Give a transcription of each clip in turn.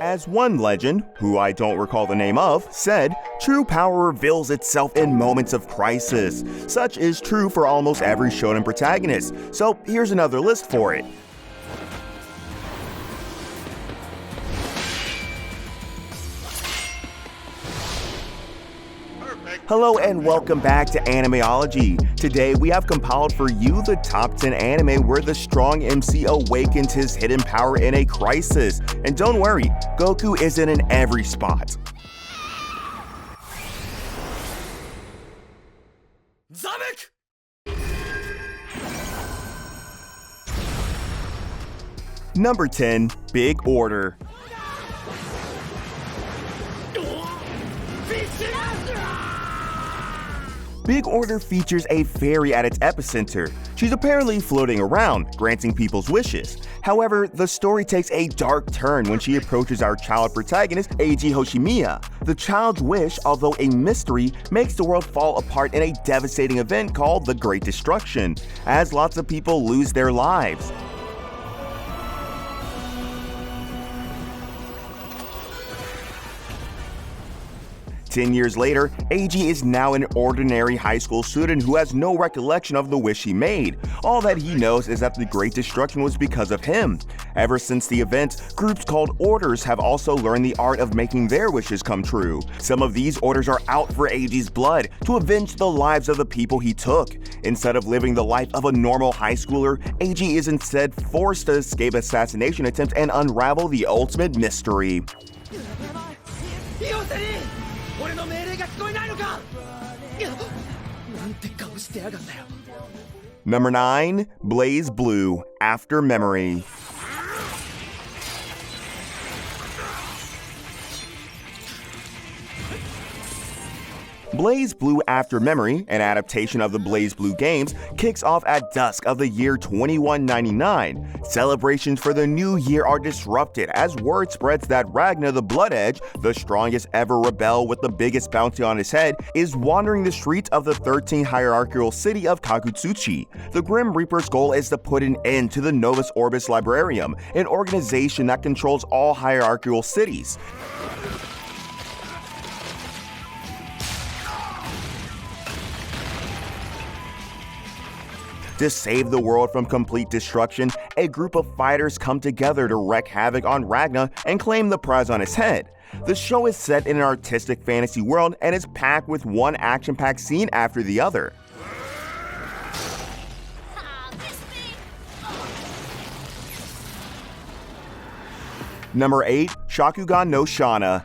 As one legend, who I don't recall the name of, said, true power reveals itself in moments of crisis. Such is true for almost every shonen protagonist, so here's another list for it. Hello and welcome back to Animeology. Today we have compiled for you the top 10 anime where the strong MC awakens his hidden power in a crisis. And don't worry, Goku isn't in every spot. Number 10, Big Order. Big Order features a fairy at its epicenter. She's apparently floating around, granting people's wishes. However, the story takes a dark turn when she approaches our child protagonist, Eiji Hoshimiya. The child's wish, although a mystery, makes the world fall apart in a devastating event called the Great Destruction, as lots of people lose their lives. Ten years later, Eiji is now an ordinary high school student who has no recollection of the wish he made. All that he knows is that the Great Destruction was because of him. Ever since the event, groups called Orders have also learned the art of making their wishes come true. Some of these orders are out for Eiji's blood, to avenge the lives of the people he took. Instead of living the life of a normal high schooler, Eiji is instead forced to escape assassination attempts and unravel the ultimate mystery. Number 9, Blaze Blue, After Memory. Blaze Blue After Memory, an adaptation of the Blaze Blue games, kicks off at dusk of the year 2199. Celebrations for the new year are disrupted as word spreads that Ragna the Blood Edge, the strongest ever rebel with the biggest bounty on his head, is wandering the streets of the 13th hierarchical city of Kagutsuchi. The Grim Reaper's goal is to put an end to the Novus Orbis Librarium, an organization that controls all hierarchical cities. To save the world from complete destruction, a group of fighters come together to wreak havoc on Ragna and claim the prize on his head. The show is set in an artistic fantasy world and is packed with one action-packed scene after the other. Number 8, Shakugan no Shana.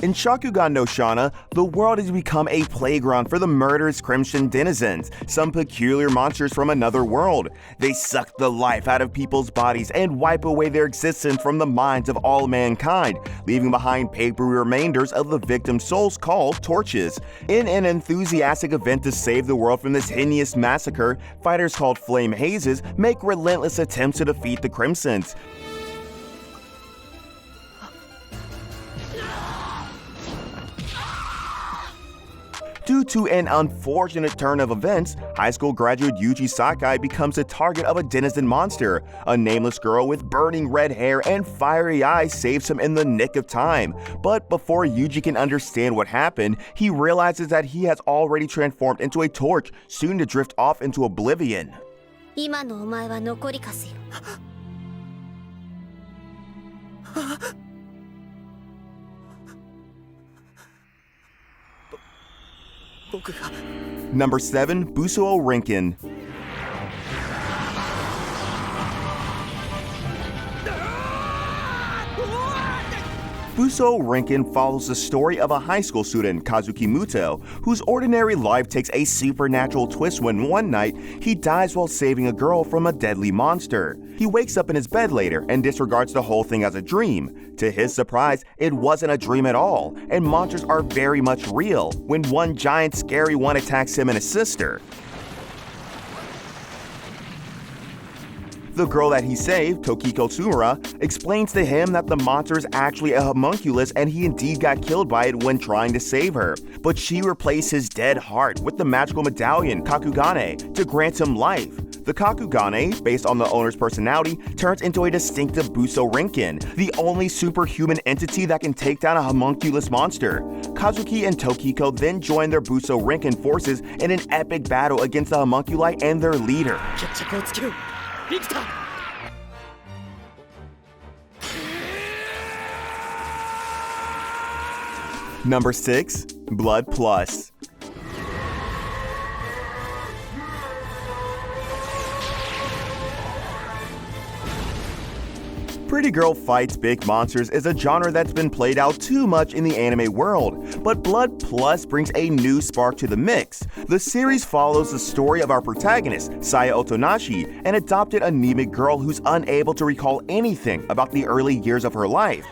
In Shakugan no Shana, the world has become a playground for the murderous Crimson denizens, some peculiar monsters from another world. They suck the life out of people's bodies and wipe away their existence from the minds of all mankind, leaving behind papery remainders of the victims' souls called torches. In an enthusiastic event to save the world from this heinous massacre, fighters called Flame Hazes make relentless attempts to defeat the Crimsons. Due to an unfortunate turn of events, high school graduate Yuji Sakai becomes the target of a denizen monster. A nameless girl with burning red hair and fiery eyes saves him in the nick of time. But before Yuji can understand what happened, he realizes that he has already transformed into a torch, soon to drift off into oblivion. Number 7, Busuo Rinken. Busuo Rinken follows the story of a high school student, Kazuki Muto, whose ordinary life takes a supernatural twist when one night he dies while saving a girl from a deadly monster. He wakes up in his bed later and disregards the whole thing as a dream. To his surprise, it wasn't a dream at all, and monsters are very much real when one giant scary one attacks him and his sister. The girl that he saved, Tokiko Tsumura, explains to him that the monster is actually a homunculus and he indeed got killed by it when trying to save her. But she replaced his dead heart with the magical medallion, Kakugane, to grant him life. The Kakugane, based on the owner's personality, turns into a distinctive Buso Rinken, the only superhuman entity that can take down a homunculus monster. Kazuki and Tokiko then join their Buso Rinken forces in an epic battle against the homunculi and their leader. Number 6. Blood Plus. Pretty Girl Fights Big Monsters is a genre that's been played out too much in the anime world, but Blood Plus brings a new spark to the mix. The series follows the story of our protagonist, Saya Otonashi, an adopted anemic girl who's unable to recall anything about the early years of her life.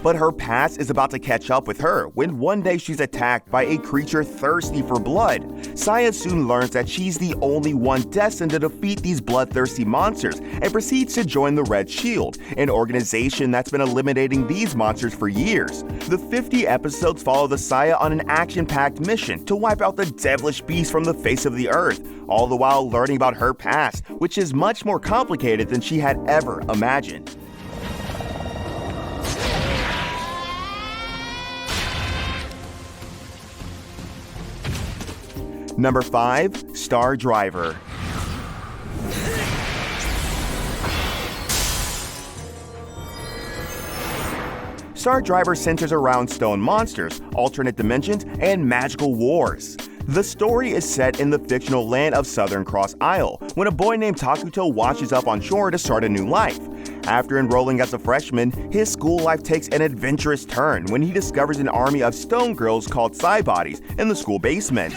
But her past is about to catch up with her when one day she's attacked by a creature thirsty for blood. Saya soon learns that she's the only one destined to defeat these bloodthirsty monsters and proceeds to join the Red Shield, an organization that's been eliminating these monsters for years. The 50 episodes follow the Saya on an action-packed mission to wipe out the devilish beast from the face of the earth, all the while learning about her past, which is much more complicated than she had ever imagined. Number 5. Star Driver. Star Driver centers around stone monsters, alternate dimensions, and magical wars. The story is set in the fictional land of Southern Cross Isle, when a boy named Takuto washes up on shore to start a new life. After enrolling as a freshman, his school life takes an adventurous turn when he discovers an army of stone girls called Psy Bodies in the school basement.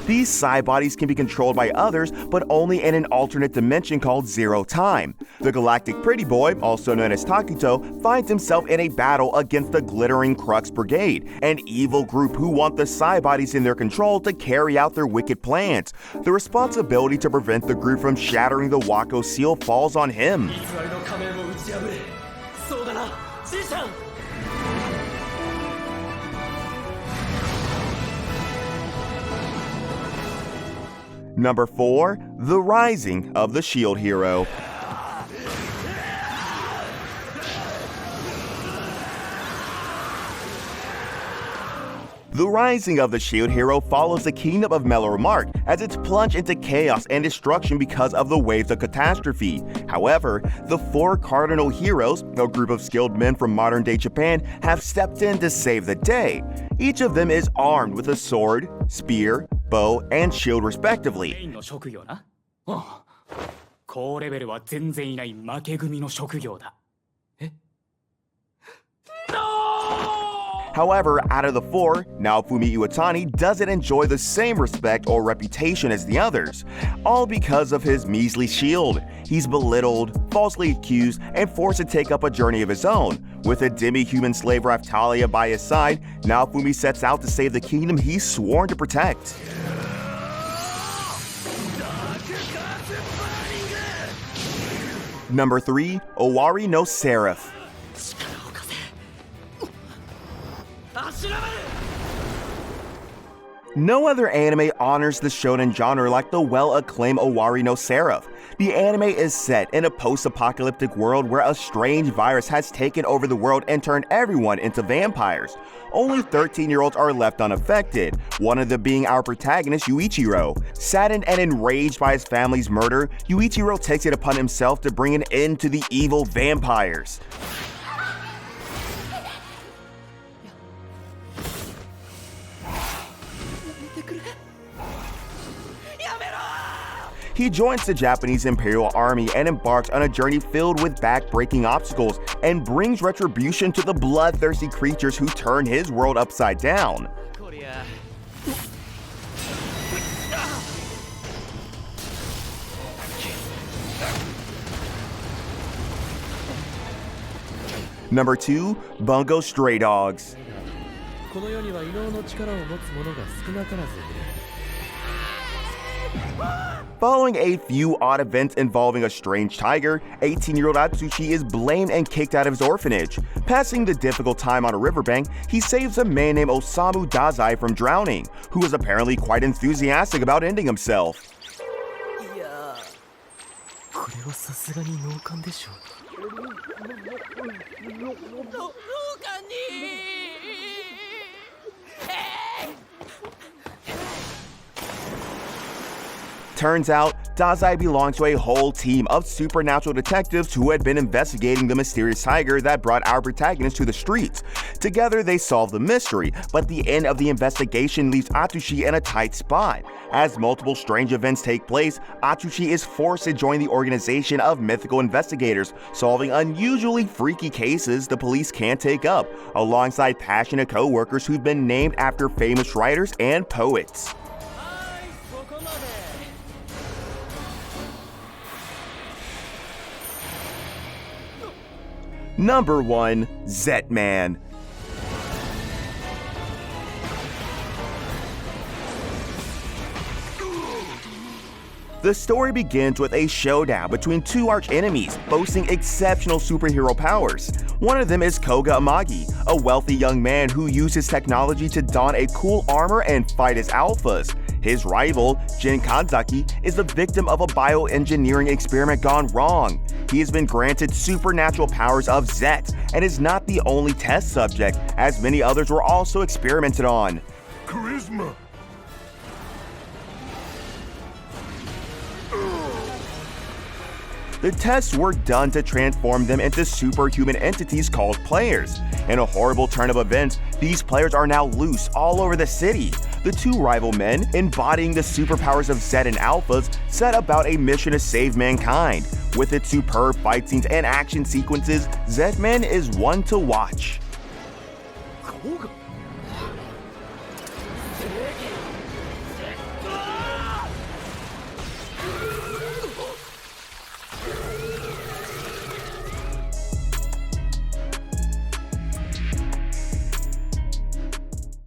These Psy Bodies can be controlled by others, but only in an alternate dimension called Zero Time. The galactic pretty boy, also known as Takuto, finds himself in a battle against the Glittering Crux Brigade, an evil group who want the Psy Bodies in their control to carry out their wicked plans. The responsibility to prevent the group from shattering the Wako seal falls on him. Number 4. The Rising of the Shield Hero. The Rising of the Shield Hero follows the kingdom of Mellomark as it's plunged into chaos and destruction because of the waves of catastrophe. However, the 4 cardinal heroes, a group of skilled men from modern-day Japan, have stepped in to save the day. Each of them is armed with a sword, spear, bow, and shield respectively. However, out of the 4, Naofumi Iwatani doesn't enjoy the same respect or reputation as the others, all because of his measly shield. He's belittled, falsely accused, and forced to take up a journey of his own. With a demi-human slave Raftalia by his side, Naofumi sets out to save the kingdom he's sworn to protect. Number 3. Owari no Seraph. No other anime honors the shonen genre like the well-acclaimed Owari no Seraph. The anime is set in a post-apocalyptic world where a strange virus has taken over the world and turned everyone into vampires. Only 13-year-olds are left unaffected, one of them being our protagonist Yuichiro. Saddened and enraged by his family's murder, Yuichiro takes it upon himself to bring an end to the evil vampires. He joins the Japanese Imperial Army and embarks on a journey filled with back-breaking obstacles and brings retribution to the bloodthirsty creatures who turn his world upside down. Number 2. Bongo Stray Dogs. Following a few odd events involving a strange tiger, 18-year-old Atsushi is blamed and kicked out of his orphanage. Passing the difficult time on a riverbank, he saves a man named Osamu Dazai from drowning, who is apparently quite enthusiastic about ending himself. Turns out, Dazai belonged to a whole team of supernatural detectives who had been investigating the mysterious tiger that brought our protagonist to the streets. Together, they solve the mystery, but the end of the investigation leaves Atsushi in a tight spot. As multiple strange events take place, Atsushi is forced to join the organization of mythical investigators, solving unusually freaky cases the police can't take up, alongside passionate co-workers who've been named after famous writers and poets. Number 1. Zedman. The story begins with a showdown between two arch-enemies boasting exceptional superhero powers. One of them is Koga Amagi, a wealthy young man who uses technology to don a cool armor and fight as alphas. His rival, Jin Kanzaki, is the victim of a bioengineering experiment gone wrong. He has been granted supernatural powers of Zet and is not the only test subject, as many others were also experimented on. Charisma. The tests were done to transform them into superhuman entities called players. In a horrible turn of events, these players are now loose all over the city. The two rival men, embodying the superpowers of Zed and Alphas, set about a mission to save mankind. With its superb fight scenes and action sequences, Zedman is one to watch. Koga.